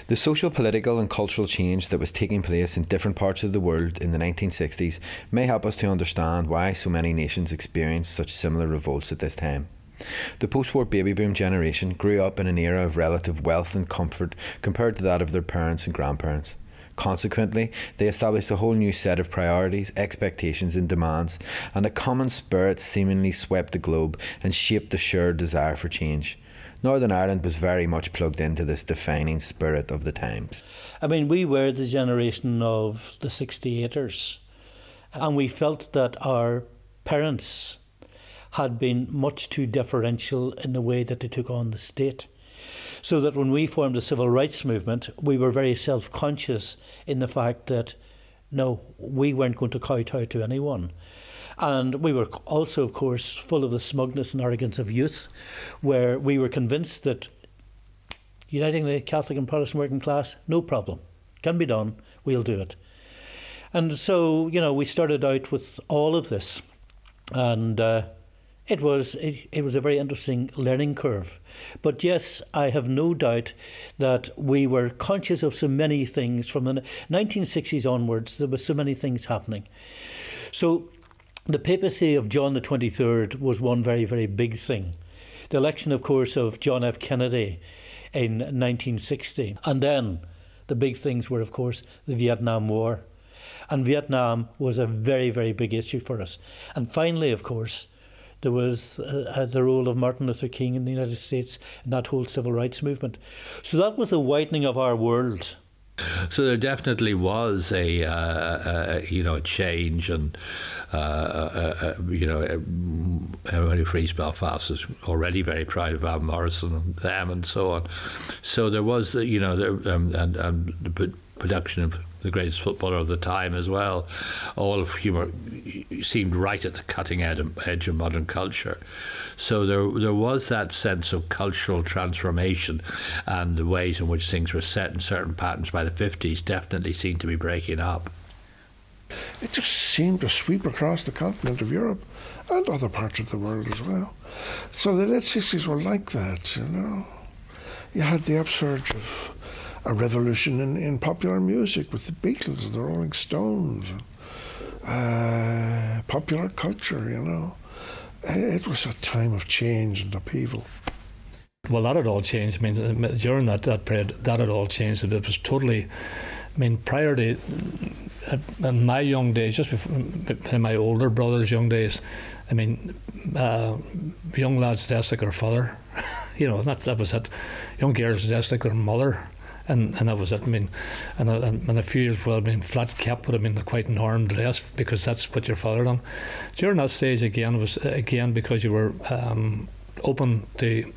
The social, political and cultural change that was taking place in different parts of the world in the 1960s may help us to understand why so many nations experienced such similar revolts at this time. The post-war baby boom generation grew up in an era of relative wealth and comfort compared to that of their parents and grandparents. Consequently, they established a whole new set of priorities, expectations and demands, and a common spirit seemingly swept the globe and shaped the shared desire for change. Northern Ireland was very much plugged into this defining spirit of the times. I mean, we were the generation of the 68ers, and we felt that our parents had been much too deferential in the way that they took on the state. So that when we formed the civil rights movement, we were very self-conscious in the fact that, no, we weren't going to kowtow to anyone. And we were also, of course, full of the smugness and arrogance of youth, where we were convinced that uniting the Catholic and Protestant working class, no problem, can be done, we'll do it. And so, we started out with all of this, and it was a very interesting learning curve. But yes, I have no doubt that we were conscious of so many things from the 1960s onwards. There were so many things happening. So the papacy of John the 23rd was one very, very big thing. The election, of course, of John F. Kennedy in 1960. And then the big things were, of course, the Vietnam War. And Vietnam was a very, very big issue for us. And finally, of course, there was the role of Martin Luther King in the United States in that whole civil rights movement. So that was the widening of our world. So there definitely was a change, and everybody who frees Belfast is already very proud of Van Morrison and them and so on. So there was, the production of the greatest footballer of the time as well. All of humour seemed right at the cutting edge of modern culture. So there was that sense of cultural transformation, and the ways in which things were set in certain patterns by the 50s definitely seemed to be breaking up. It just seemed to sweep across the continent of Europe and other parts of the world as well. So the late 60s were like that, You had the upsurge of a revolution in popular music with the Beatles, the Rolling Stones, popular culture, It was a time of change and upheaval. Well, that had all changed. I mean, during that period, that had all changed. It was totally, prior to, in my young days, just before, in my older brother's young days, young lads dressed like their father. That was it. Young girls dressed like their mother. And that was it. And a few years, flat cap, but they're quite norm dress, because that's what your father done. During that stage was because you were open to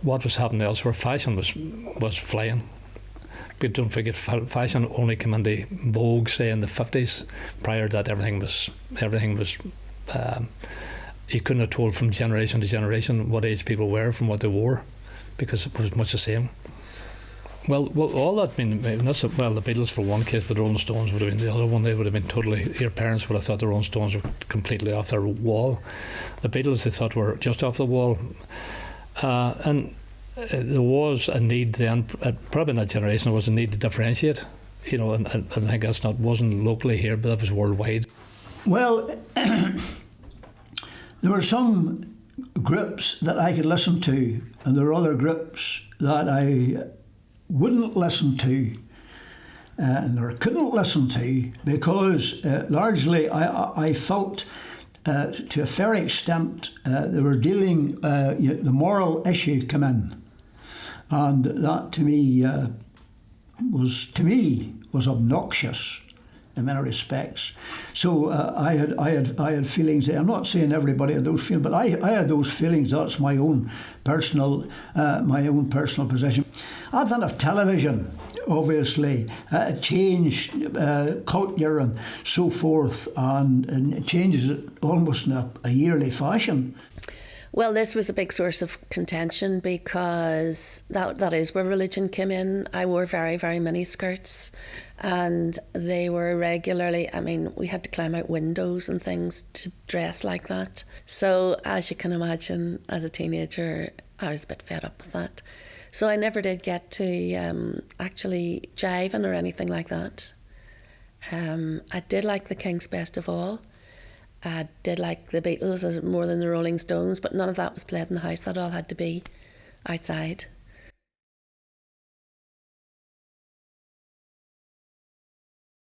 what was happening elsewhere. Fashion was flying. But don't forget, fashion only came into vogue, say, in the 50s. Prior to that, everything was. You couldn't have told from generation to generation what age people were from what they wore, because it was much the same. Well, all that the Beatles for one case, but the Rolling Stones would have been the other one. They would have been totally, your parents would have thought the Rolling Stones were completely off their wall. The Beatles, they thought, were just off the wall. And there was a need then, probably in that generation, there was a need to differentiate, and I think wasn't locally here, but that was worldwide. Well, there were some groups that I could listen to, and there were other groups that I wouldn't listen to or couldn't listen to, because largely I felt to a fair extent they were dealing the moral issue come in, and that to me was obnoxious in many respects. So I had feelings. I'm not saying everybody had those feelings, but I had those feelings. That's my own personal position. Advent of television, obviously, changed culture and so forth, and it changes it almost in a yearly fashion. Well, this was a big source of contention, because that is where religion came in. I wore very, very mini skirts, and they were regularly, we had to climb out windows and things to dress like that. So as you can imagine, as a teenager, I was a bit fed up with that. So I never did get to actually jiving or anything like that. I did like the King's Best of All. I did like the Beatles more than the Rolling Stones, but none of that was played in the house. That all had to be outside.